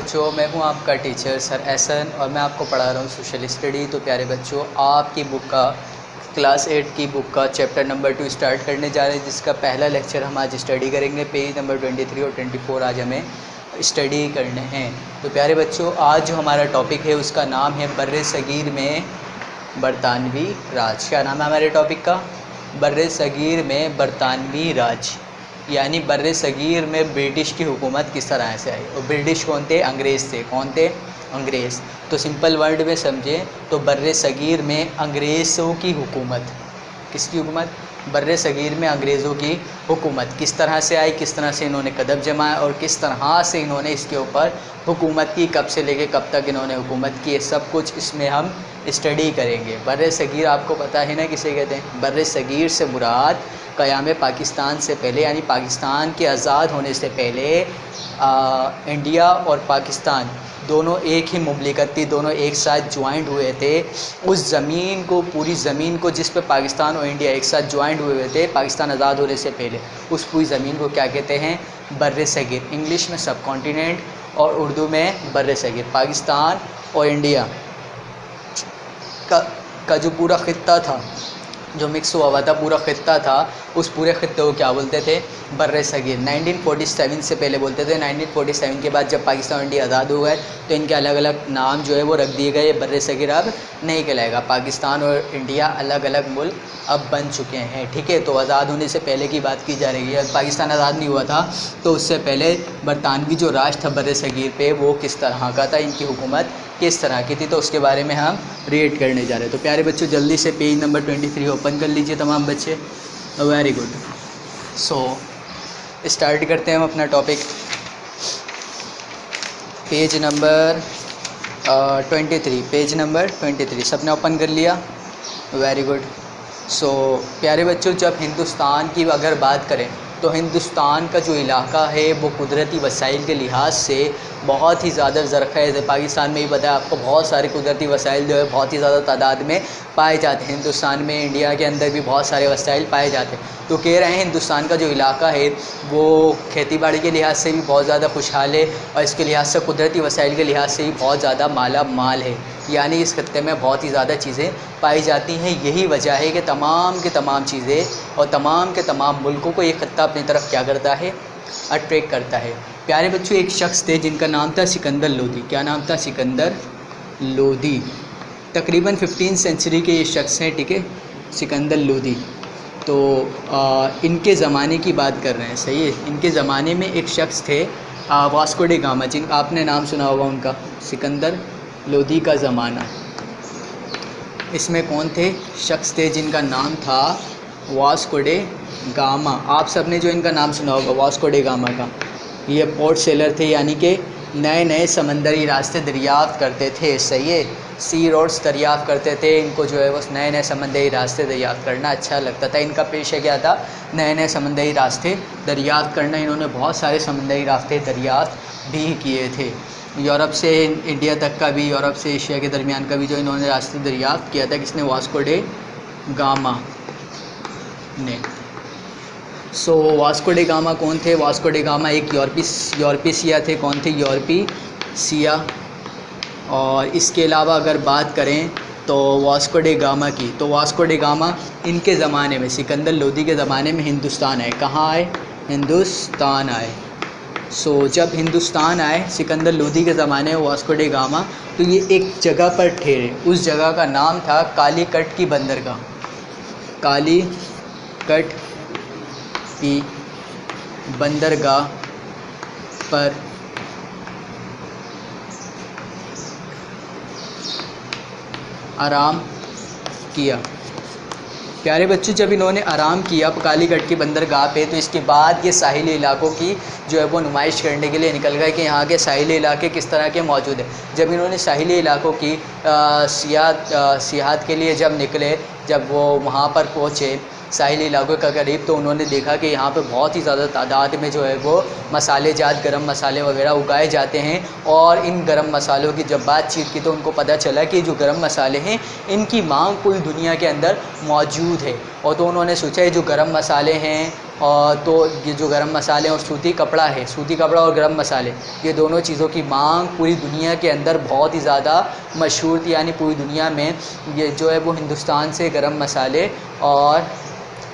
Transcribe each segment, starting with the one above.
बच्चों, मैं हूं आपका टीचर सर एहसन और मैं आपको पढ़ा रहा हूं सोशल स्टडी। तो प्यारे बच्चों, आपकी बुक का क्लास 8 की बुक का चैप्टर नंबर 2 स्टार्ट करने जा रहे हैं, जिसका पहला लेक्चर हम आज स्टडी करेंगे। पेज नंबर 23 और 24 आज हमें स्टडी करने हैं। तो प्यारे बच्चों, आज जो हमारा टॉपिक है उसका नाम है बर्रे सगीर में बरतानवी राज। क्या नाम है हमारे टॉपिक का? बर्रे सगीर में बरतानवी राज, यानी बर्रे सगीर में ब्रिटिश की हुकूमत किस तरह से आई। और ब्रिटिश कौन थे? अंग्रेज़ थे। कौन थे? अंग्रेज़। तो सिंपल वर्ड में समझें तो बर्रे सगीर में अंग्रेज़ों की हुकूमत। किसकी हुकूमत? बर्रे सगीर में अंग्रेज़ों की हुकूमत किस तरह से आई, किस तरह से इन्होंने कदम जमाया और किस तरह से इन्होंने इसके ऊपर हुकूमत की, कब से लेके कब तक इन्होंने हुकूमत की, ये सब कुछ इसमें हम स्टडी करेंगे। बर्रे सगीर आपको पता है ना किसे कहते हैं? बर्रे सगीर से मुराद क़याम पाकिस्तान से पहले, यानी पाकिस्तान के आज़ाद होने से पहले इंडिया और पाकिस्तान दोनों एक ही मुमलिकत थी, दोनों एक साथ ज्वाइंट हुए थे। उस ज़मीन को, पूरी ज़मीन को जिस पे पाकिस्तान और इंडिया एक साथ ज्वाइंट हुए थे पाकिस्तान आज़ाद होने से पहले, उस पूरी ज़मीन को क्या कहते हैं? बर्रे सगीर। इंग्लिश में सब कॉन्टिनेंट और उर्दू में बर्रे सगीर। पाकिस्तान और इंडिया का जो पूरा ख़ित्ता था, जो मिक्स हुआ हुआ था पूरा ख़ित्ता था, उस पूरे ख़ित्ते को क्या बोलते थे? बर्रे सगीर। 1947 से पहले बोलते थे। 1947 के बाद जब पाकिस्तान और इंडिया आज़ाद हो गए तो इनके अलग अलग नाम जो है वो रख दिए गए। ये बर्रे सगीर अब नहीं कहलाएगा। पाकिस्तान और इंडिया अलग अलग मुल्क अब बन चुके हैं, ठीक है। तो आज़ाद होने से पहले की बात की जा रही है। पाकिस्तान आज़ाद नहीं हुआ था तो उससे पहले बरतानवी जो राज था बर्रे सगीर पे, वो किस तरह का था, इनकी हुकूमत किस तरह की थी, तो उसके बारे में हम रीड करने जा रहे हैं। तो प्यारे बच्चों, जल्दी से पेज नंबर 23 ओपन कर लीजिए तमाम बच्चे। Very good. सो स्टार्ट करते हैं हम अपना topic. Page number 23, page number 23 सबने ओपन कर लिया? Very good. सो प्यारे बच्चों, जब हिंदुस्तान की अगर बात करें तो हिंदुस्तान का जो इलाका है वो कुदरती वसाइल के लिहाज से बहुत ही ज़्यादा ज़रख़ेज़ है। पाकिस्तान में ही बताया आपको, बहुत सारे कुदरती वसाइल जो है बहुत ही ज़्यादा तादाद में पाए जाते हैं। हिंदुस्तान में, इंडिया के अंदर भी बहुत सारे वसाइल पाए जाते हैं। तो कह रहे हैं हिंदुस्तान का जो इलाका है वो खेती बाड़ी के लिहाज से भी बहुत ज़्यादा खुशहाल है और इसके लिहाज से, कुदरती वसाइल के लिहाज से भी बहुत ज़्यादा माला माल है। यानी इस खत्ते में बहुत ही ज़्यादा चीज़ें पाई जाती हैं। यही वजह है कि तमाम के तमाम चीज़ें और तमाम के तमाम मुल्कों को ये खत्ता अपनी तरफ क्या करता है? अट्रैक्ट करता है। प्यारे बच्चों, एक शख्स थे जिनका नाम था सिकंदर लोदी। क्या नाम था? सिकंदर लोदी। तकरीबन 15वीं सेंचुरी के ये शख्स हैं, ठीक है, सिकंदर लोदी। तो इनके ज़माने की बात कर रहे हैं, सही है। इनके ज़माने में एक शख्स थे वास्को डे गामा, जिन आपने नाम सुना होगा उनका, सिकंदर लोदी का ज़माना। इसमें कौन थे? शख्स थे जिनका नाम था वास्को डे गामा। आप सब ने जो इनका नाम सुना होगा वास्को डे गामा का, ये पोर्ट सेलर थे, यानी कि नए नए समंदरी रास्ते दरियाफ़्त करते थे, सही है। सी रोड्स दरियाफ़्त करते थे। इनको जो है वो नए नए समंदरी रास्ते दरियाफ़्त करना अच्छा लगता था। इनका पेशा क्या था? नए नए समंदरी रास्ते दरियाफ़्त करना। इन्होंने बहुत सारे समंदरी रास्ते दरियाफ़्त भी किए थे। यूरोप से इंडिया तक का भी, यूरोप से एशिया के दरमियान का भी जो इन्होंने रास्ते दरियाफ़्त किया था। किसने? वास्को डे गामा ने। सो वास्को डे गामा कौन थे? वास्को डे गामा एक यूरोपी सिया थे। कौन थे? यूरोपी सिया। और इसके अलावा अगर बात करें तो वास्को डे गामा की, तो वास्को डे गामा इनके ज़माने में, सिकंदर लोदी के ज़माने में हिंदुस्तान आए। कहाँ आए? हिंदुस्तान आए। सो जब हिंदुस्तान आए सिकंदर लोदी के ज़माने में वास्को डे गामा, तो ये एक जगह पर ठहरे। उस जगह का नाम था कालीकट की बंदरगाह। कालीकट की बंदरगाह पर आराम किया। प्यारे बच्चों, जब इन्होंने आराम किया कालीगढ़ की बंदरगाह पे, तो इसके बाद ये साहिली इलाकों की जो है वो नुमाइश करने के लिए निकल गए कि यहाँ के साहिली इलाके किस तरह के मौजूद हैं। जब इन्होंने साहिली इलाकों की सियाहत के लिए जब निकले, जब वो वहाँ पर पहुँचे साहिली इलाकों के करीब, तो उन्होंने देखा कि यहाँ पे बहुत ही ज़्यादा तादाद में जो है वो मसाले जात, गरम मसाले वगैरह उगाए जाते हैं। और इन गरम मसालों की जब बातचीत की तो उनको पता चला कि जो गरम मसाले हैं इनकी मांग पूरी दुनिया के अंदर मौजूद है। और तो उन्होंने सोचा ये जो गरम मसाले हैं और तो ये जो गरम मसाले और सूती कपड़ा है, सूती कपड़ा और गरम मसाले, ये दोनों चीज़ों की मांग पूरी दुनिया के अंदर बहुत ही ज़्यादा मशहूर थी। यानी पूरी दुनिया में ये जो है वो हिंदुस्तान से गरम मसाले और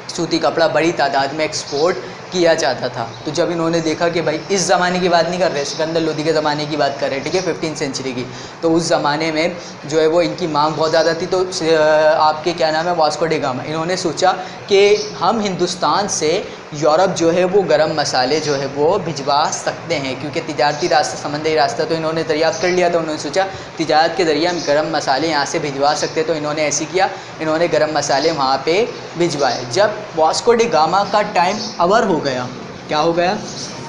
सूती कपड़ा बड़ी तादाद में एक्सपोर्ट किया जाता था। तो जब इन्होंने देखा कि भाई इस ज़माने की बात नहीं कर रहे, सिकंदर लोदी के ज़माने की बात कर रहे हैं, ठीक है, 15वीं सेंचुरी की, तो उस ज़माने में जो है वो इनकी मांग बहुत ज़्यादा थी। तो आपके क्या नाम है, वास्को डी गामा, इन्होंने सोचा कि हम हिंदुस्तान से यूरोप जो है वो गरम मसाले जो है वो भिजवा सकते हैं, क्योंकि तिजारती रास्ता, समंदरी रास्ता तो इन्होंने दरियाफ्त कर लिया था। उन्होंने सोचा तिजारत के ज़रिए हम गरम मसाले यहाँ से भिजवा सकते, तो इन्होंने ऐसी किया, इन्होंने गरम मसाले वहाँ पे भिजवाए। जब वास्को डी गामा का टाइम अवर हो गया, क्या हो गया,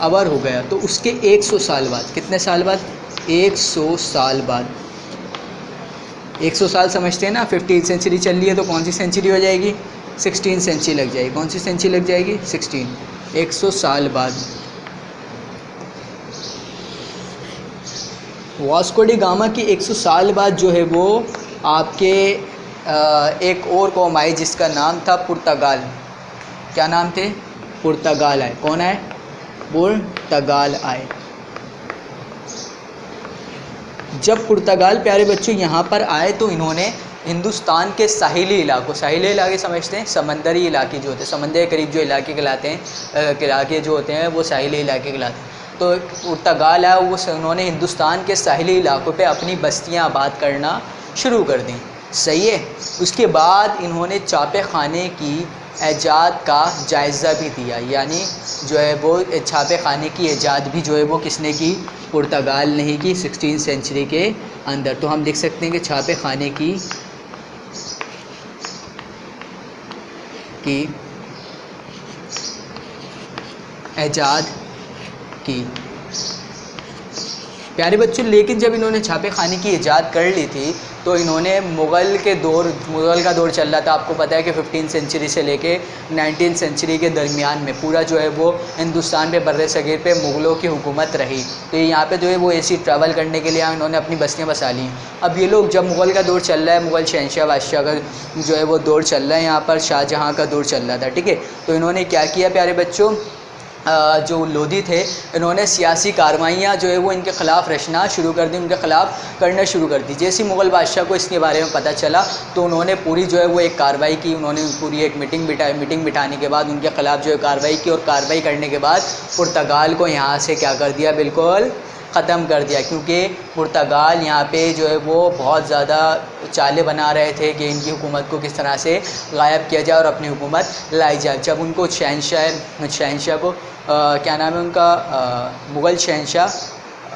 अवर हो गया, तो उसके 100 साल बाद, कितने साल बाद, 100 साल बाद, 100 साल समझते हैं ना, 15वीं सेंचुरी चल रही है, तो कौन सी सेंचुरी हो जाएगी, 16वीं सेंचुरी लग जाएगी। कौन सी सेंचुरी लग जाएगी, 16। 100 साल बाद वास्को डी गामा की 100 साल बाद जो है वो आपके एक और कौम आई जिसका नाम था पुर्तगाल। क्या नाम थे, पुर्तगाल आए। कौन आए, पुर्तगाल आए। जब पुर्तगाल प्यारे बच्चों यहाँ पर आए तो इन्होंने हिंदुस्तान के साहिली इलाकों, साहिली इलाके समझते हैं, समंदरी इलाके जो होते हैं, समंदर के करीब जो इलाके कहलाते हैं, इलाके जो होते हैं वो साहिली इलाके कहलाते हैं। तो पुर्तगाल आया, वो उन्होंने हिंदुस्तान के साहिली इलाकों पे अपनी बस्तियाँ आबाद करना शुरू कर दी, सही है। उसके बाद इन्होंने छापे खाने की ऐजाद का जायज़ा भी दिया, यानी जो है वो छापे खाने की ऐजाद भी जो है वो किसने की, पुर्तगाल ने ही की, 16वीं सेंचुरी के अंदर। तो हम लिख सकते हैं कि छापे खाने की ऐजाद की, प्यारे बच्चों। लेकिन जब इन्होंने छापे खाने की ईजाद कर ली थी तो इन्होंने मुग़ल का दौर चल रहा था। आपको पता है कि 15वीं सेंचुरी से लेके 19वीं सेंचुरी के दरमियान में पूरा जो है वो हिंदुस्तान पे, बर्रे सगीर पे मुग़लों की हुकूमत रही। तो यहाँ पे जो है वो ऐसी ट्रैवल करने के लिए इन्होंने अपनी बस्तियाँ बसा ली। अब ये लोग, जब मुग़ल का दौर चल रहा है, मुग़ल शहंशाह बादशाह का जो है वो दौर चल रहा है, यहाँ पर शाहजहाँ का दौर चल रहा था, ठीक है। तो इन्होंने क्या किया प्यारे बच्चों, जो लोधी थे, इन्होंने सियासी कार्रवाइयाँ जो है वो इनके ख़िलाफ़ रचना शुरू कर दी, उनके ख़िलाफ़ करना शुरू कर दी। जैसे मुग़ल बादशाह को इसके बारे में पता चला तो उन्होंने पूरी जो है वो एक कार्रवाई की, उन्होंने पूरी एक मीटिंग बिठाने के बाद उनके ख़िलाफ़ जो है कार्रवाई की, और कार्रवाई करने के बाद पुर्तगाल को यहाँ से क्या कर दिया, बिल्कुल ख़त्म कर दिया। क्योंकि पुर्तगाल यहाँ पे जो है वो बहुत ज़्यादा चालें बना रहे थे कि इनकी हुकूमत को किस तरह से गायब किया जाए और अपनी हुकूमत लाई जाए। जब उनको शहंशाह को क्या नाम है उनका, मुग़ल शहंशाह,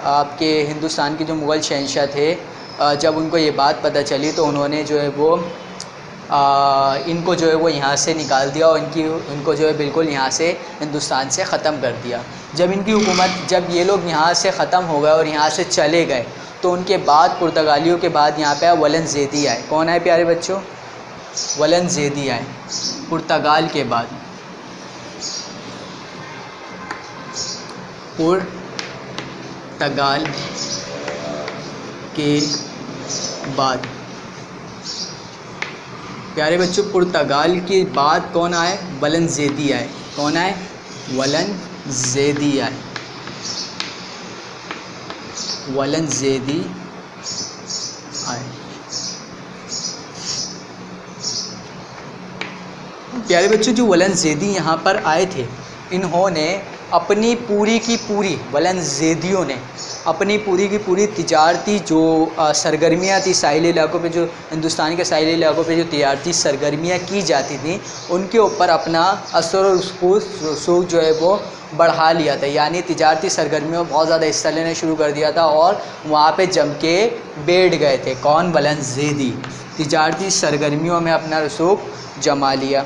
आपके हिंदुस्तान के जो मुग़ल शहंशाह थे, जब उनको ये बात पता चली तो उन्होंने जो है वो इनको जो है वो यहाँ से निकाल दिया और इनको जो है बिल्कुल यहाँ से हिंदुस्तान से ख़त्म कर दिया। जब इनकी हुकूमत, जब ये लोग यहाँ से ख़त्म हो गए और यहाँ से चले गए तो उनके बाद पुर्तगालियों के बाद यहाँ पे वलन ज़ैदी आए। कौन आए प्यारे बच्चों, वलन ज़ैदी आए पुर्तगाल के बाद। पुर्तगाल के बाद प्यारे बच्चों, पुर्तगाल के बाद कौन आए, वलन ज़ैदी आए। कौन आए, वलन ज़ैदी आए। वलन ज़ैदी आए। प्यारे बच्चों, जो वलन ज़ैदी यहाँ पर आए थे, इन्होंने अपनी पूरी की पूरी, वलन ज़ैदियों ने अपनी पूरी की पूरी तिजारती जो सरगर्मियाँ थी साहिली इलाकों पे, जो हिंदुस्तान के साहिली इलाकों पे जो तिजारती सरगर्मियाँ की जाती थी, उनके ऊपर अपना असर और रसूख जो है वो बढ़ा लिया था। यानी तिजारती सरगर्मियों में बहुत ज़्यादा हिस्सा लेना शुरू कर दिया था और वहाँ पे जम के बैठ गए थे। कौन, वलन ज़ैदी, तिजारती सरगर्मियों में अपना रसूख जमा लिया,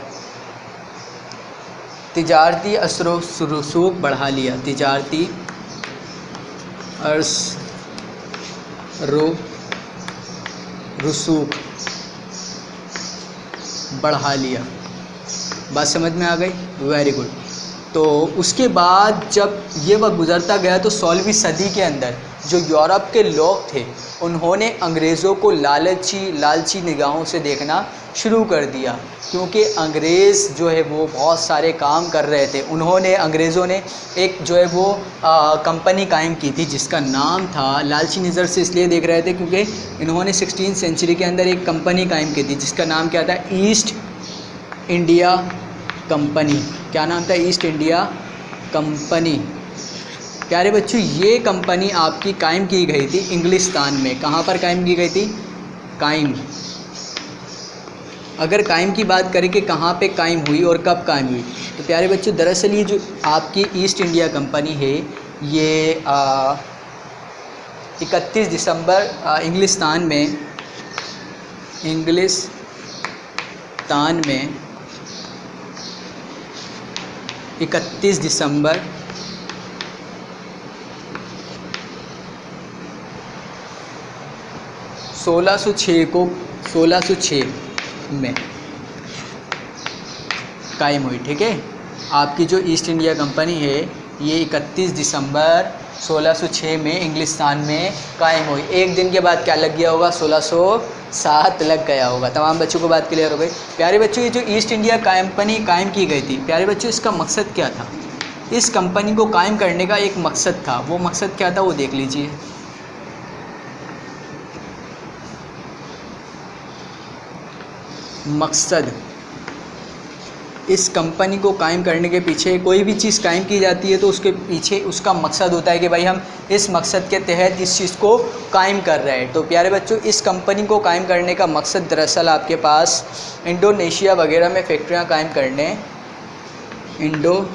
तिजारती असर रसूख बढ़ा लिया, तिजारती रसूख बढ़ा लिया। बात समझ में आ गई, वेरी गुड। तो उसके बाद जब ये वक्त गुज़रता गया तो 16वीं सदी के अंदर जो यूरोप के लोग थे उन्होंने अंग्रेज़ों को लालची निगाहों से देखना शुरू कर दिया, क्योंकि अंग्रेज़ जो है वो बहुत सारे काम कर रहे थे। अंग्रेज़ों ने एक जो है वो कंपनी कायम की थी जिसका नाम था, लालची नज़र से इसलिए देख रहे थे क्योंकि इन्होंने 16वीं सेंचुरी के अंदर एक कंपनी कायम की थी जिसका नाम क्या था, ईस्ट इंडिया कंपनी। क्या नाम था, ईस्ट इंडिया कंपनी। प्यारे बच्चों, ये कंपनी आपकी कायम की गई थी इंग्लिस्तान में। कहाँ पर कायम की गई थी, कायम। अगर कायम की बात करें कि कहाँ पे कायम हुई और कब कायम हुई, तो प्यारे बच्चों दरअसल ये जो आपकी ईस्ट इंडिया कंपनी है ये 31 दिसंबर इंग्लिस्तान में 31 दिसंबर 1606 में कायम हुई। ठीक है, आपकी जो ईस्ट इंडिया कंपनी है ये 31 दिसंबर 1606 में इंग्लिस्तान में कायम हुई। एक दिन के बाद क्या लग गया होगा, 1607 लग गया होगा। तमाम बच्चों को बात क्लियर हो गई। प्यारे बच्चों, ये जो ईस्ट इंडिया कंपनी कायम की गई थी, प्यारे बच्चों इसका मकसद क्या था, इस कंपनी को कायम करने का एक मकसद था। वो मकसद क्या था वो देख लीजिए। मकसद, इस कंपनी को कायम करने के पीछे, कोई भी चीज़ कायम की जाती है तो उसके पीछे उसका मकसद होता है कि भाई हम इस मकसद के तहत इस चीज़ को कायम कर रहे हैं। तो प्यारे बच्चों, इस कंपनी को कायम करने का मकसद दरअसल आपके पास इंडोनेशिया वगैरह में फैक्ट्रियां कायम करने, इंडोनेशिया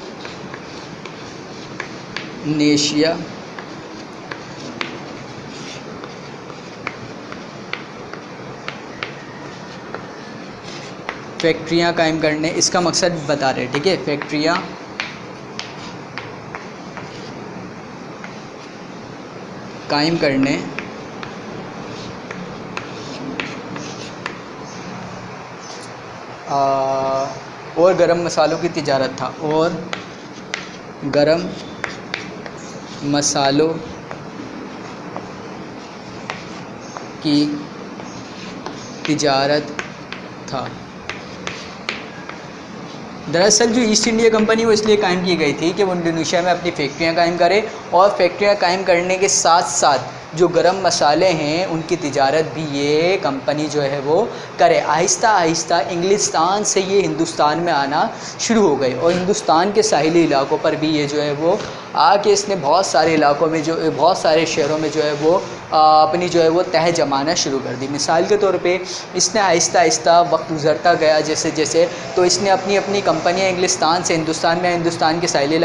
फैक्ट्रियां कायम करने, इसका मकसद बता रहे हैं। ठीक है, फैक्ट्रियां कायम करने और गरम मसालों की तिजारत था, और गरम मसालों की तिजारत था। दरअसल जो ईस्ट इंडिया कंपनी वो इसलिए कायम की गई थी कि वो इंडोनेशिया में अपनी फैक्ट्रियां कायम करे, और फैक्ट्रियां कायम करने के साथ साथ जो गरम मसाले हैं उनकी तिजारत भी ये कंपनी जो है वो करे। आहिस्ता आहिस्ता इंग्लिस्तान से ये हिंदुस्तान में आना शुरू हो गई, और हिंदुस्तान के साहिली इलाकों पर भी ये जो है वो आके इसने बहुत सारे इलाकों में बहुत सारे शहरों में जो है वो अपनी जो है वो तह जमाना शुरू कर दी। मिसाल के तौर पे इसने आहिस्ता आहिस्ता वक्त गुजरता गया जैसे जैसे, तो इसने अपनी अपनी कंपनियां इंग्लिस्तान से हिंदुस्तान में, हिंदुस्तान के साहिली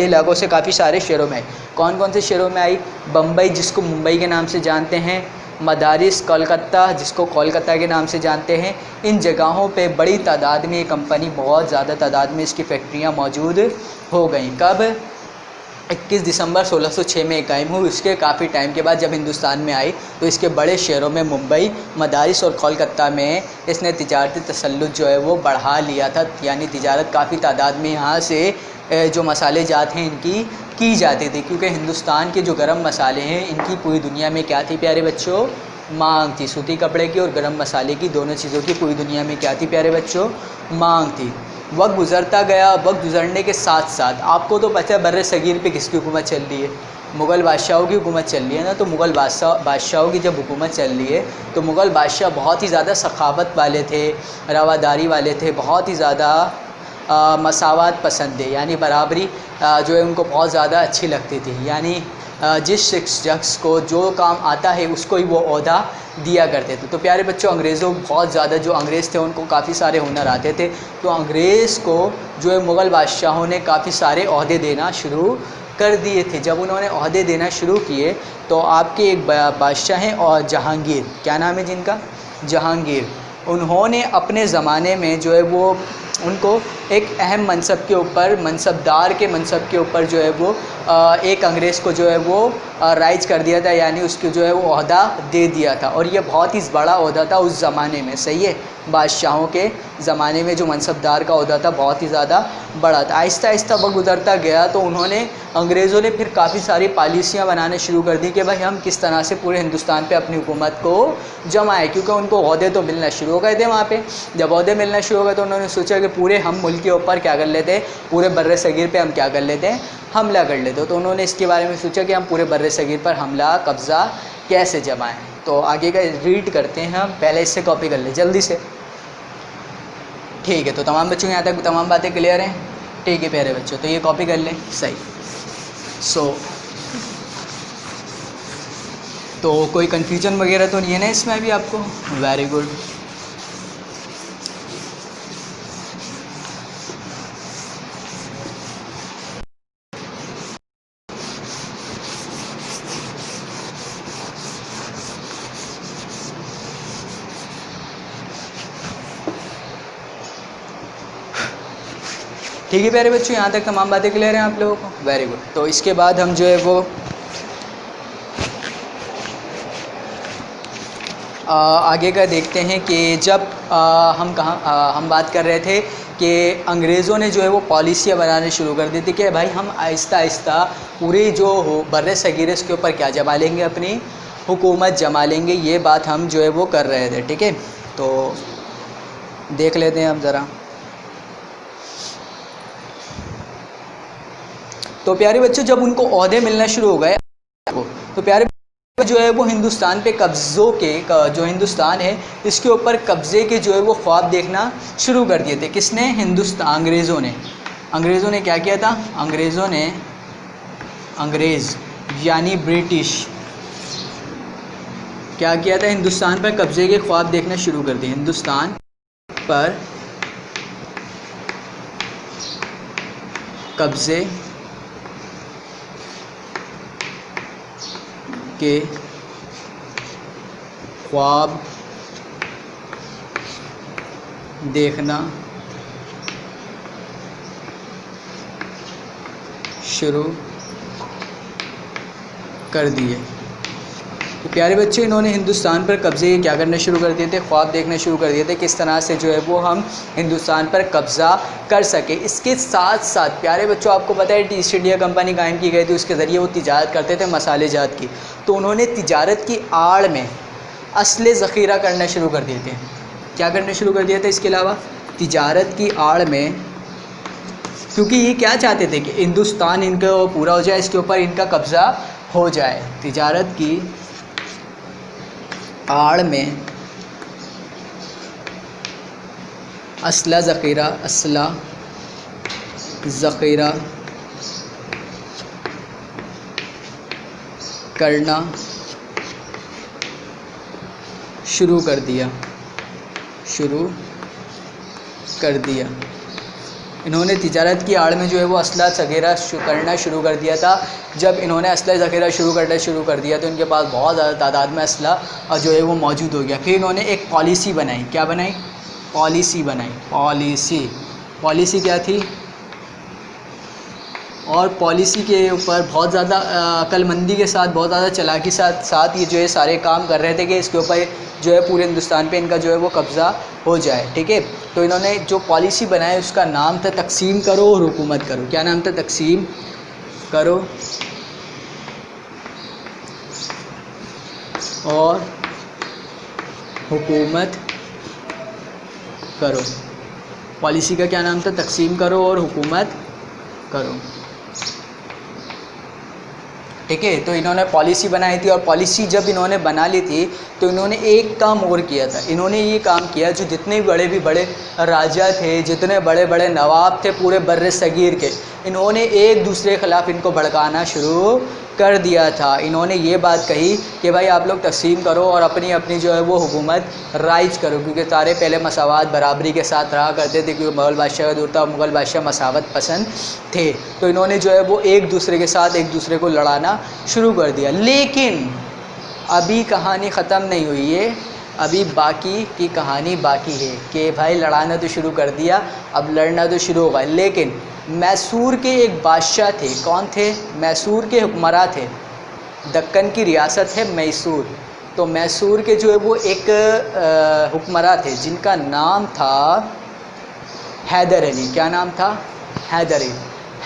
इलाकों से काफ़ी सारे शहरों में आई। कौन कौन से शहरों में आई, बम्बई जिसको मुंबई के नाम से जानते हैं, मदारिस कोलकाता जिसको कोलकाता के नाम से जानते हैं, इन जगहों पे बड़ी तादाद में ये कंपनी, बहुत ज़्यादा तादाद में इसकी फैक्ट्रियाँ मौजूद हो गई। कब, 21 दिसंबर 1606 में कायम हुई। उसके काफ़ी टाइम के बाद जब हिंदुस्तान में आई तो इसके बड़े शहरों में मुंबई, मदारिस और कोलकाता में इसने तिजारती तसल्लुत जो है वो बढ़ा लिया था। यानी तिजारत काफ़ी तादाद में यहाँ से जो मसाले जात हैं इनकी की जाती थी, क्योंकि हिंदुस्तान के जो गरम मसाले हैं इनकी पूरी दुनिया में क्या थी प्यारे बच्चों, मांग थी। सूती कपड़े की और गरम मसाले की, दोनों चीज़ों की पूरी दुनिया में क्या थी प्यारे बच्चों, मांग थी। वक्त गुज़रता गया, वक्त गुज़रने के साथ साथ आपको तो पता है बर्रे सगीर पे किसकी हुकूमत चल रही है, मुग़ल बादशाहों की हुकूमत चल रही है ना। तो मुग़ल बादशाहों की जब हुकूमत चल रही है तो मुग़ल बादशाह बहुत ही ज़्यादा सखावत वाले थे, रवादारी वाले थे, बहुत ही ज़्यादा मसावत पसंद है, यानी बराबरी जो है उनको बहुत ज़्यादा अच्छी लगती थी। यानी जिस शख्स को जो काम आता है उसको ही वो ओहदा दिया करते थे। तो प्यारे बच्चों, अंग्रेज़ों बहुत ज़्यादा जो अंग्रेज़ थे उनको काफ़ी सारे हुनर आते थे, तो अंग्रेज़ को जो है मुग़ल बादशाहों ने काफ़ी सारे ओहदे देना शुरू कर दिए थे। जब उन्होंने ओहदे देना शुरू किए तो आपके एक बादशाह हैं और जहांगीर, क्या नाम है जिनका, जहांगीर, उन्होंने अपने ज़माने में जो है वो उनको एक अहम मनसब के ऊपर, मनसबदार के मनसब के ऊपर जो है वो एक अंग्रेज़ को जो है वो राइज कर दिया था, यानी उसको जो है वो ओहदा दे दिया था। और ये बहुत ही बड़ा ओहदा था उस ज़माने में, सही है, बादशाहों के ज़माने में जो मनसबदार का ओहदा था बहुत ही ज़्यादा बड़ा था। आहिस्ता आहिस्ता वक्त गुजरता गया तो उन्होंने, अंग्रेज़ों ने फिर काफ़ी सारी पॉलिसियाँ बनाने शुरू कर दी कि भाई हम किस तरह से पूरे हिंदुस्तान पे अपनी हुकूमत को जमाएं, क्योंकि उनको ओहदे तो मिलना शुरू हो गए थे वहाँ पे। जब ओहदे मिलना शुरू हो गए तो उन्होंने सोचा कि पूरे हम मुल्क के ऊपर क्या कर लेते हैं, पूरे बर्रे सगीर पे हम क्या कर लेते हैं, हमला कर लेते हो। तो उन्होंने इसके बारे में सोचा कि हम पूरे बर्रे सगीर पर हमला कब्ज़ा कैसे जमाएं। तो आगे का रीड करते हैं हम, पहले इससे कॉपी कर ले जल्दी से, ठीक है। तो तमाम बच्चों यहाँ तक तमाम बातें क्लियर हैं, ठीक है प्यारे बच्चों, तो ये कॉपी कर लें, सही। तो कोई कन्फ्यूजन वगैरह तो नहीं है ना इसमें अभी आपको, वेरी गुड। ठीक है प्यारे बच्चों, यहाँ तक तमाम बातें क्लियर हैं आप लोगों को, वेरी गुड। तो इसके बाद हम जो है वो आगे का देखते हैं कि जब हम बात कर रहे थे कि अंग्रेज़ों ने जो है वो पॉलिसियाँ बनाने शुरू कर दी थी कि भाई हम आहिस्ता आहिस्ता पूरी जो हो बर्रे सगीर के ऊपर क्या जमा लेंगे, अपनी हुकूमत जमा लेंगे, ये बात हम जो है वो कर रहे थे, ठीक है। तो देख लेते हैं हम ज़रा। तो प्यारे बच्चों जब उनको ओहदे मिलना शुरू हो गए तो प्यारे जो है वो हिंदुस्तान पे कब्ज़ों के जो हिंदुस्तान है इसके ऊपर कब्ज़े के जो है वो ख्वाब देखना शुरू कर दिए थे। किसने? हिंदुस्तान, अंग्रेज़ों ने क्या किया था? अंग्रेज़ यानी ब्रिटिश क्या किया था? हिंदुस्तान पर कब्ज़े के ख्वाब देखना शुरू कर दिए। हिंदुस्तान पर कब्ज़े के ख्वाब देखना शुरू कर दिए। तो प्यारे बच्चे इन्होंने हिंदुस्तान पर कब्ज़े क्या करना शुरू कर दिए थे? ख्वाब देखना शुरू कर दिए थे किस तरह से जो है वो हम हिंदुस्तान पर कब्ज़ा कर सके। इसके साथ साथ प्यारे बच्चों आपको पता है ईस्ट इंडिया कंपनी कायम की गई थी, उसके ज़रिए वो तिजारत करते थे मसाले जात की। तो उन्होंने तिजारत की आड़ में असले ज़ख़ीरा करना शुरू कर दिए थे। क्या करना शुरू कर दिया था? इसके अलावा तिजारत की आड़ में, क्योंकि ये क्या चाहते थे कि हिंदुस्तान इनका पूरा हो जाए, इसके ऊपर इनका कब्ज़ा हो जाए। तिजारत की आड़ में असला ज़ख़ीरा करना शुरू कर दिया। इन्होंने तिजारत की आड़ में जो है वो असला ज़ख़ीरा करना शुरू कर दिया था। जब इन्होंने असला ज़ख़ीरा शुरू कर दिया तो इनके पास बहुत ज़्यादा तादाद में असला जो है वो मौजूद हो गया। फिर इन्होंने एक पॉलिसी बनाई। क्या बनाई? पॉलिसी क्या थी? और पॉलिसी के ऊपर बहुत ज़्यादा अक्लमंदी के साथ, बहुत ज़्यादा चालाकी साथ ये जो है सारे काम कर रहे थे कि इसके ऊपर जो है पूरे हिंदुस्तान पे इनका जो है वो कब्ज़ा हो जाए, ठीक है। तो इन्होंने जो पॉलिसी बनाई उसका नाम था तकसीम करो और हुकूमत करो। क्या नाम था? तकसीम करो और हुकूमत करो। पॉलिसी का क्या नाम था? तकसीम करो और हुकूमत करो, ठीक है। तो इन्होंने पॉलिसी बनाई थी और पॉलिसी जब इन्होंने बना ली थी तो इन्होंने एक काम और किया था। इन्होंने ये काम किया, जो जितने भी बड़े राजा थे, जितने बड़े बड़े नवाब थे पूरे बर्रे सगीर के, इन्होंने एक दूसरे के ख़िलाफ़ इनको भड़काना शुरू कर दिया था। इन्होंने ये बात कही कि भाई आप लोग तस्लीम करो और अपनी अपनी जो है वो हुकूमत राइज करो, क्योंकि सारे पहले मसावत बराबरी के साथ रहा करते थे, क्योंकि मुग़ल बादशाह का दौर था, मुग़ल बादशाह मसावत पसंद थे। तो इन्होंने जो है वो एक दूसरे के साथ एक दूसरे को लड़ाना शुरू कर दिया। लेकिन अभी कहानी ख़त्म नहीं हुई है, अभी बाकी की कहानी बाकी है कि भाई लड़ाना तो शुरू कर दिया, अब लड़ना तो शुरू होगा। लेकिन मैसूर के एक बादशाह थे। कौन थे? मैसूर के हुक्मरान थे। दक्कन की रियासत है मैसूर। तो मैसूर के जो है वो एक हुक्मरां थे जिनका नाम था हैदर अली। क्या नाम था? हैदर अली।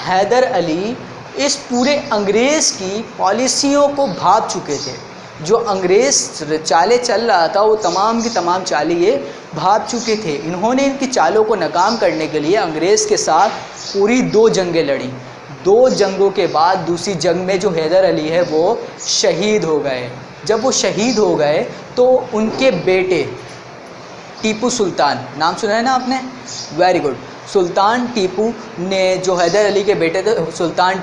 हैदर अली इस पूरे अंग्रेज़ की पॉलिसियों को भाप चुके थे। जो अंग्रेज़ चालें चल रहा था वो तमाम की तमाम चालें ये भाप चुके थे। इन्होंने इनकी चालों को नाकाम करने के लिए अंग्रेज़ के साथ पूरी 2 जंगें लड़ी। 2 जंगों के बाद दूसरी जंग में जो हैदर अली है वो शहीद हो गए। जब वो शहीद हो गए तो उनके बेटे टीपू सुल्तान, नाम सुना है ना आपने? Very good. सुल्तान टीपू ने, जो हैदर अली के बेटे थे सुल्तान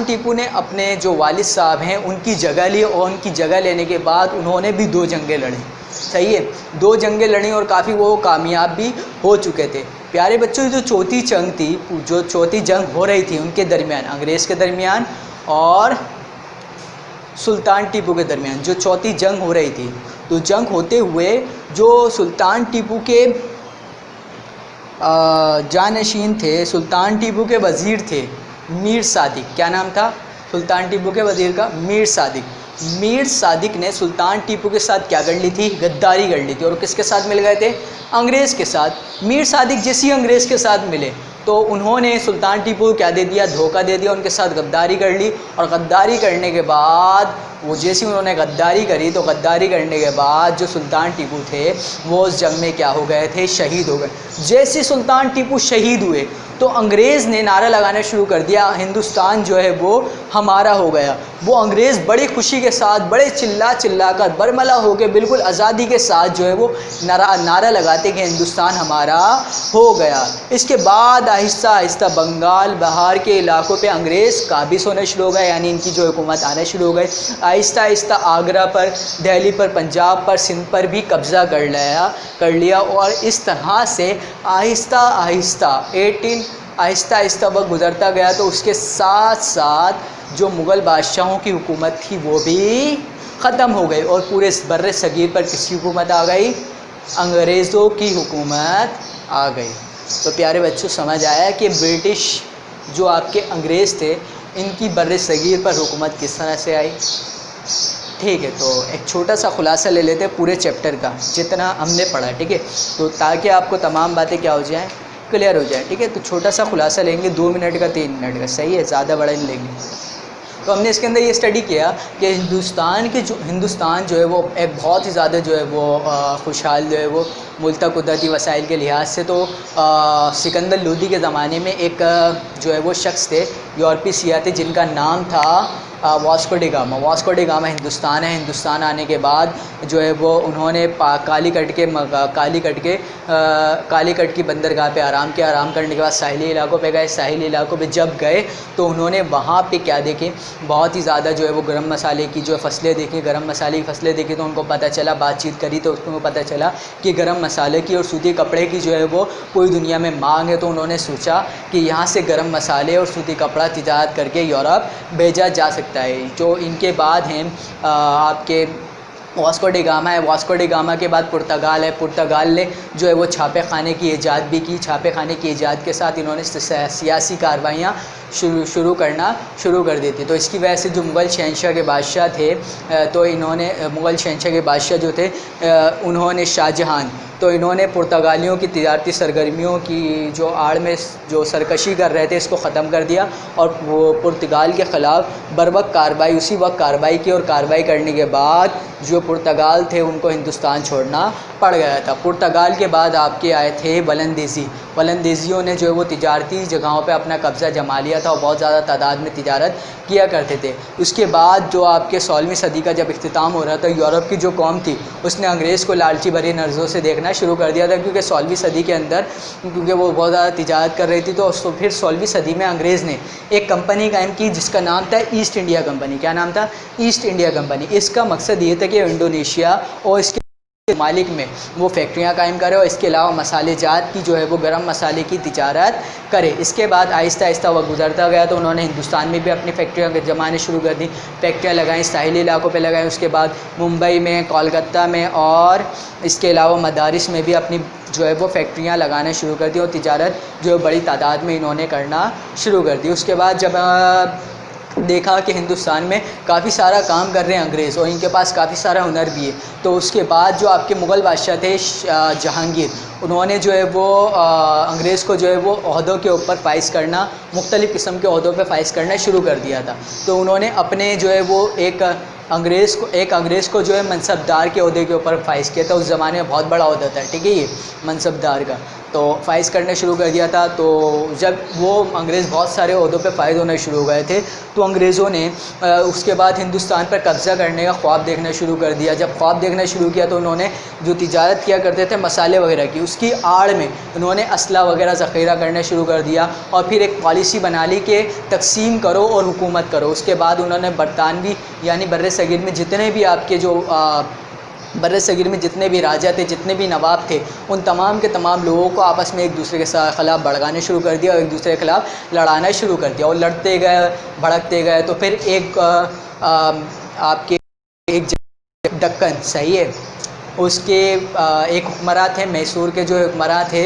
टीपू ने अपने जो वालिद साहब हैं उनकी जगह ली और उनकी जगह लेने के बाद उन्होंने भी 2 जंगें लड़ी। सही है, 2 जंगें लड़ी और काफ़ी वो कामयाब भी हो चुके थे। प्यारे बच्चों, जो चौथी जंग थी, जो चौथी जंग हो रही थी उनके दरमियान, अंग्रेज़ के दरमियान और सुल्तान टीपू के दरमियान जो चौथी जंग हो रही थी, तो जंग होते हुए जो सुल्तान टीपू के जानशीन थे, सुल्तान टीपू के वज़ीर थे मीर सादिक। क्या नाम था सुल्तान टीपू के वज़ीर का? मीर सादिक। मीर सादिक ने सुल्तान टीपू के साथ क्या कर ली थी? गद्दारी कर ली थी। और किसके साथ मिल गए थे? अंग्रेज़ के साथ। मीर सादिक जैसे ही अंग्रेज़ के साथ मिले तो उन्होंने सुल्तान टीपू को क्या दे दिया? धोखा दे दिया, उनके साथ गद्दारी कर ली। और गद्दारी करने के बाद वो जैसे उन्होंने गद्दारी करी तो गद्दारी करने के बाद जो सुल्तान टीपू थे वो उस जंग में क्या हो गए थे? शहीद हो गए। जैसे सुल्तान टीपू शहीद हुए तो अंग्रेज़ ने नारा लगाना शुरू कर दिया, हिंदुस्तान जो है वो हमारा हो गया। वो अंग्रेज़ बड़ी खुशी के साथ, बड़े चिल्ला कर बरमला हो के बिल्कुल आज़ादी के साथ जो है वो नारा लगाते कि हिंदुस्तान हमारा हो गया। इसके बाद आहिस्ता आहिस्ता बंगाल, बिहार के इलाकों पे अंग्रेज़ काबिज़ होने शुरू हो गए, यानी इनकी जो हुकूमत आने शुरू हो गई। आहिस्ता आहिस्ता आगरा पर, दिल्ली पर, पंजाब पर, सिंध पर भी कब्ज़ा कर लिया। और इस तरह से आहिस्ता आहिस्ता वक्त गुज़रता गया। तो उसके साथ साथ जो मुग़ल बादशाहों की हुकूमत थी वो भी ख़त्म हो गई और पूरे बर्रे सगीर पर किसकी हुकूमत आ गई? अंग्रेज़ों की हुकूमत आ गई। तो प्यारे बच्चों, समझ आया कि ब्रिटिश जो आपके अंग्रेज़ थे इनकी बर्रे सगीर पर हुकूमत किस तरह से आई। ठीक है, तो एक छोटा सा खुलासा ले लेते हैं पूरे चैप्टर का जितना हमने पढ़ा। ठीक है, तो ताकि आपको तमाम बातें क्या हो जाएं? क्लियर हो जाए। ठीक है, तो छोटा सा खुलासा लेंगे, 2 मिनट का, 3 मिनट का। सही है, ज़्यादा बड़ा नहीं लेंगे। तो हमने इसके अंदर ये स्टडी किया कि हिंदुस्तान जो है वो एक बहुत ही ज़्यादा जो है वो खुशहाल जो है वो मुल्क था कुदरती वसाइल के लिहाज से। तो सिकंदर लोदी के ज़माने में एक जो है वो शख्स थे, यूरोपीय सियाह थे, जिनका नाम था Vasco D gamma. Vasco D gamma Hindustan है। हिंदुस्तान आने के बाद जो है वो उन्होंने कालीकट की बंदरगाह पे आराम किया। आराम करने के बाद साहिली इलाकों पे गए। साहिली इलाकों पे जब गए तो उन्होंने वहाँ पे क्या देखे? बहुत ही ज़्यादा जो है वो गरम मसाले की जो फसलें देखी। गरम मसाले की फसलें देखी तो उनको पता चला, बातचीत करी तो उसको पता चला कि गरम मसाले की और सूती कपड़े की जो है वो पूरी दुनिया में मांग है। तो उन्होंने सोचा कि यहाँ से गरम मसाले और सूती कपड़ा तिजारत करके यूरोप भेजा जा सकता है। जो इनके बाद हैं आपके वास्को डी गामा है। वास्को डी गामा के बाद पुर्तगाल है। पुर्तगाल ने जो है वो छापे खाने की ईजाद भी की। छापे खाने की ईजाद के साथ इन्होंने सियासी कार्रवाइयाँ शुरू करना शुरू कर दी थी। तो इसकी वजह से जो मुग़ल शहंशाह के बादशाह थे, तो इन्होंने मुग़ल शहंशाह के बादशाह जो थे उन्होंने शाहजहान, तो इन्होंने पुर्तगालियों की तिजारती सरगर्मियों की जो आड़ में जो सरकशी कर रहे थे इसको ख़त्म कर दिया और वो पुर्तगाल के ख़िलाफ़ बर वक्त कार्रवाई, उसी वक्त कार्रवाई की। और कार्रवाई करने के बाद जो पुर्तगाल थे उनको हिंदुस्तान छोड़ना पड़ गया था। पुर्तगाल के बाद आपके आए थे वलंदेज़ियों ने जो है वो तिजारती जगहों पे अपना कब्ज़ा जमा लिया था और बहुत ज़्यादा तादाद में तिजारत किया करते थे। उसके बाद जो आपके 16वीं सदी का जब इख्तिताम हो रहा था, यूरोप की जो कौम थी उसने अंग्रेज़ को लालची भरी नज़रों से देखना शुरू कर दिया था, क्योंकि 16वीं सदी के अंदर क्योंकि वो बहुत ज़्यादा तिजारत कर रही थी। तो फिर 16वीं सदी में अंग्रेज़ ने एक कंपनी कायम की जिसका नाम था ईस्ट इंडिया कंपनी। क्या नाम था? East India company. इसका मकसद ये था कि इंडोनेशिया और इसके मालिक में वो फैक्ट्रियाँ कायम करे और इसके अलावा मसाले जात की जो है वो गरम मसाले की तिजारत करे। इसके बाद आहिस्ता आहिस्ता वक्त गुजरता गया तो उन्होंने हिंदुस्तान में भी अपनी फैक्ट्रियाँ जमाने शुरू कर दी। फैक्ट्रियाँ लगाईं, साहिली इलाकों पे लगाईं। उसके बाद मुंबई में, कोलकाता में और इसके अलावा मदारिस में भी अपनी जो है वो फैक्ट्रियाँ लगाना शुरू कर दी और तिजारत जो बड़ी तादाद में इन्होंने करना शुरू कर दी। उसके बाद जब देखा कि हिंदुस्तान में काफ़ी सारा काम कर रहे हैं अंग्रेज़ और इनके पास काफ़ी सारा हुनर भी है। तो उसके बाद जो आपके मुग़ल बादशाह थे जहांगीर, उन्होंने जो है वो अंग्रेज़ को जो है वो ओहदों के ऊपर फाइज़ करना, मुख्तलिफ़ किस्म के ओहदों पे फाइज़ करना शुरू कर दिया था। तो उन्होंने अपने जो है वो एक अंग्रेज़ को जो है मनसबदार के ओहदे के ऊपर फाइज़ किया था। उस ज़माने में बहुत बड़ा ओहदा था, ठीक है, ये मनसबदार का। तो फाइज़ करना शुरू कर दिया था। तो जब वो अंग्रेज़ बहुत सारे ओहदों पे फाइज़ होना शुरू हो गए थे, तो अंग्रेज़ों ने उसके बाद हिंदुस्तान पर कब्ज़ा करने का ख्वाब देखना शुरू कर दिया। जब ख्वाब देखना शुरू किया तो उन्होंने जो तिजारत किया करते थे मसाले वगैरह की, उसकी आड़ में उन्होंने असला वगैरह ज़ख़ीरा करना शुरू कर दिया और फिर एक पॉलिसी बना ली कि तकसीम करो और हुकूमत करो। उसके बाद उन्होंने बरतानवी यानी बर्रे सगीर में जितने भी आपके जो बर्रे सगीर में जितने भी राजा थे, जितने भी नवाब थे, उन तमाम के तमाम लोगों को आपस में एक दूसरे के ख़िलाफ़ भड़काने शुरू कर दिया और एक दूसरे के ख़िलाफ़ लड़ाना शुरू कर दिया। और लड़ते गए, भड़कते गए, तो फिर एक आपके एक दक्कन, सही है, उसके एक हुक्मरान थे, मैसूर के जो हुक्मरान थे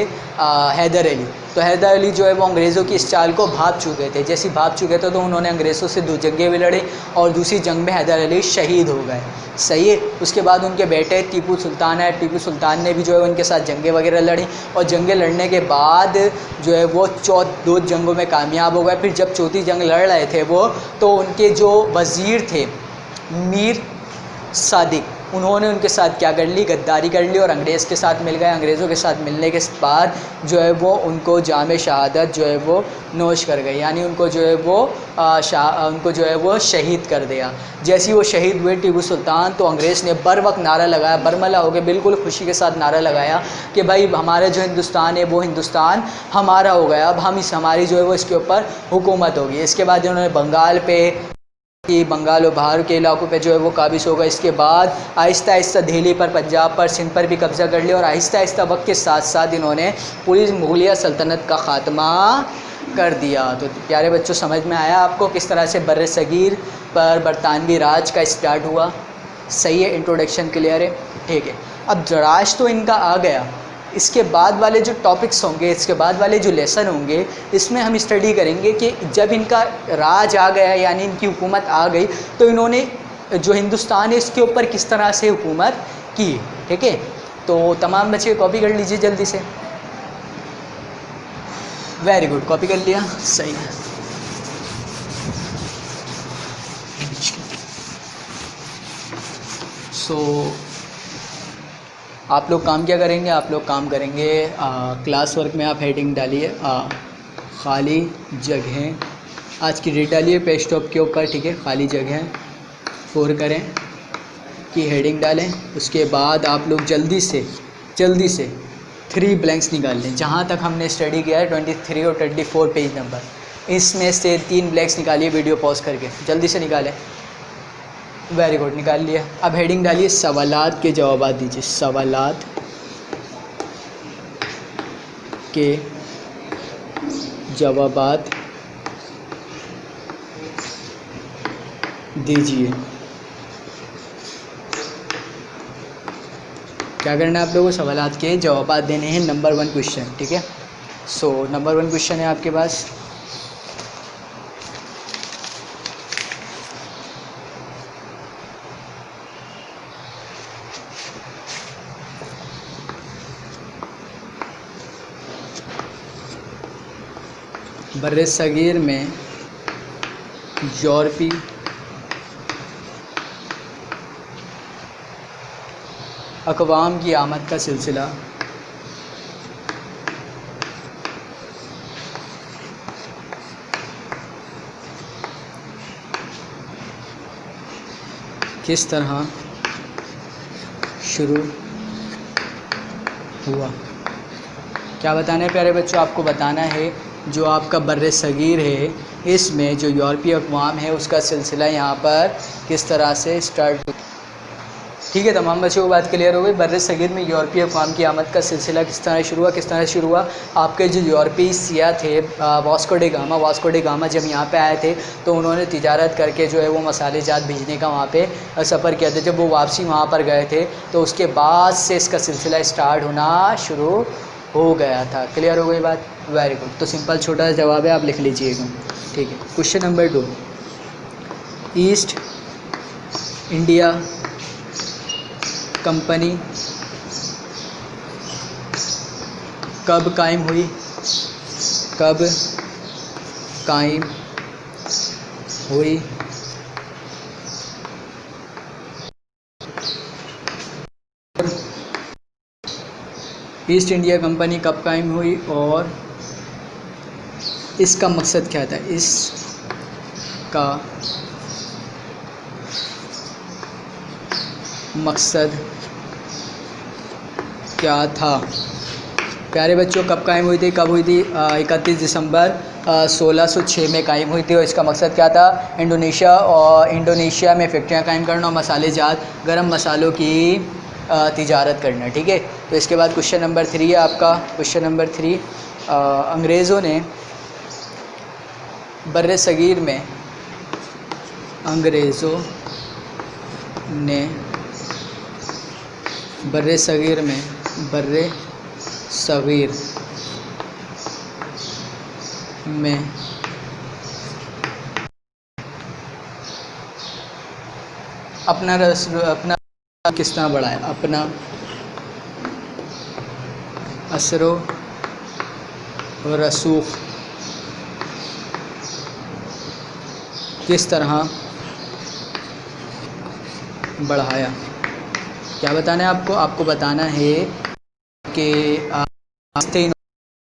हैदर अली। तो हैदर अली जो है वो अंग्रेज़ों की इस चाल को भाप चुके थे। जैसे भाप चुके थे तो उन्होंने अंग्रेज़ों से 2 जंगें भी लड़ी और दूसरी जंग में हैदर अली शहीद हो गए, सही है। उसके बाद उनके बेटे टीपू सुल्तान है, टीपू सुल्तान ने भी जो है उनके साथ जंगें वगैरह लड़ी और जंगें लड़ने के बाद जो है वो 2 जंगों में कामयाब हो गए। फिर जब चौथी जंग लड़ रहे थे वो, तो उनके जो वज़ीर थे मीर सादिक, उन्होंने उनके साथ क्या कर ली, गद्दारी कर ली और अंग्रेज़ के साथ मिल गए। अंग्रेज़ों के साथ मिलने के बाद जो है वो उनको जाम शहादत जो है वो नोश कर गए, यानी उनको जो है वो उनको जो है वो शहीद कर दिया। जैसे ही वो शहीद हुए टीपू सुल्तान, तो अंग्रेज़ ने बर वक्त नारा लगाया, बरमला हो गए, बिल्कुल खुशी के साथ नारा लगाया कि भाई हमारा जो हिंदुस्तान है वो हिंदुस्तान हमारा हो गया, अब हम हमारी जो है वो इसके ऊपर हुकूमत होगी। इसके बाद उन्होंने बंगाल पे कि बंगाल और बाहर के इलाकों पे जो है वो काबिज़ होगा। इसके बाद आहिस्ता आहिस्ता दिल्ली पर, पंजाब पर, सिंध पर भी कब्ज़ा कर लिया और आहिस्ता आहिस्ता वक्त के साथ साथ इन्होंने पूरी मुगलिया सल्तनत का ख़ात्मा कर दिया। तो प्यारे बच्चों, समझ में आया आपको किस तरह से बर्रे सगीर पर बरतानवी राज का स्टार्ट हुआ? सही है, इंट्रोडक्शन क्लियर है, ठीक है। अब राज तो इनका आ गया, इसके बाद वाले जो टॉपिक्स होंगे, इसके बाद वाले जो लेसन होंगे, इसमें हम स्टडी करेंगे कि जब इनका राज आ गया यानी इनकी हुकूमत आ गई, तो इन्होंने जो हिंदुस्तान है इसके ऊपर किस तरह से हुकूमत की, ठीक है। तो तमाम बच्चे कॉपी कर लीजिए जल्दी से। वेरी गुड, कॉपी कर लिया, सही है। आप लोग काम क्या करेंगे? आप लोग काम करेंगे क्लास वर्क में आप हेडिंग डालिए खाली जगह, आज की डेट डालिए पेज टॉप के ऊपर, ठीक है। खाली जगह 4 करें की हेडिंग डालें। उसके बाद आप लोग जल्दी से 3 ब्लैंक्स निकाल लें। जहाँ तक हमने स्टडी किया है 23 और 24 पेज नंबर, इसमें से 3 ब्लैंक्स निकालिए वीडियो पॉज करके, जल्दी से निकालें। वेरी गुड, निकाल लिया। अब हेडिंग डालिए सवालात के जवाब दीजिए, सवालात के जवाब दीजिए। क्या करना है आप लोगों को? सवालात के जवाब देने हैं। नंबर 1 क्वेश्चन, ठीक है। सो नंबर 1 क्वेश्चन है आपके पास, बर्रे सगीर में यूरोपी अक़वाम की आमद का सिलसिला किस तरह शुरू हुआ? क्या बताना है प्यारे बच्चों? आपको बताना है जो आपका बर्रे सगीर है, इसमें जो यूरोपीय अक़वाम है उसका सिलसिला यहाँ पर किस तरह से स्टार्ट हुआ, ठीक है। तमाम बच्चों को बात क्लियर हो गई। बर्रे सगीर में यूरोपीय अक़वाम की आमद का सिलसिला किस तरह शुरू हुआ? आपके जो यूरोपीय सियाह थे, वास्को डे गामा जब यहाँ पे आए थे तो उन्होंने तिजारत करके जो है वो मसाले जात भेजने का वहाँ पे सफ़र किया था। जब वो वापसी वहाँ पर गए थे तो उसके बाद से इसका सिलसिला स्टार्ट होना शुरू हो गया था। क्लियर हो गई बात? Very good. तो सिंपल छोटा सा जवाब है, आप लिख लीजिएगा, ठीक है। Question number 2, east India company कब कायम हुई? कब कायम हुई? ईस्ट इंडिया कंपनी कब कायम हुई और इसका मकसद क्या था? इसका मकसद क्या था? प्यारे बच्चों, कब कायम हुई थी? कब हुई थी? 31 दिसंबर 1606 में कायम हुई थी। और इसका मकसद क्या था? इंडोनेशिया में फैक्ट्रियाँ कायम करना और मसाले जात गर्म मसालों की तिजारत करना। ठीक है, तो इसके बाद क्वेश्चन नंबर 3 है आपका। क्वेश्चन नंबर 3, अंग्रेज़ों ने बर्रे सगीर में बर्रे सगीर में अपना किस तरह बढ़ाया? अपना असरो रसूख किस तरह बढ़ाया? क्या बताना है आपको? आपको बताना है कि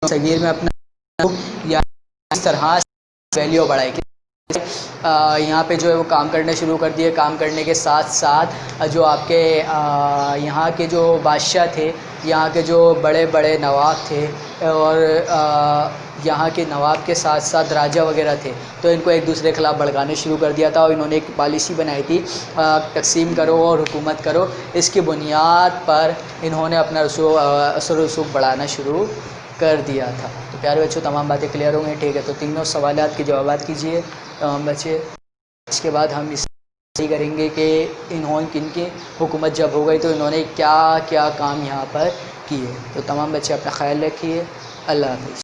सगीर में अपना या इस तरह वैल्यू बढ़ाई। यहाँ पे जो है वो काम करने शुरू कर दिए। काम करने के साथ साथ जो आपके यहाँ के जो बादशाह थे, यहाँ के जो बड़े बड़े नवाब थे और यहाँ के नवाब के साथ साथ राजा वगैरह थे, तो इनको एक दूसरे के खिलाफ़ भड़काने शुरू कर दिया था। और इन्होंने एक पॉलिसी बनाई थी, तकसीम करो और हुकूमत करो। इसकी बुनियाद पर इन्होंने अपना असर रसूख बढ़ाना शुरू कर दिया था। तो प्यारे बच्चों, तमाम बातें क्लियर हो गई? ठीक है, तो तीनों सवालात के जवाब कीजिए तमाम बच्चे। इसके बाद हम इस करेंगे कि इन्होंने किनकी हुकूमत जब हो गई तो इन्होंने क्या क्या काम यहाँ पर किए। तो तमाम बच्चे अपना ख्याल रखिए। अल्लाह हाफ़िज़।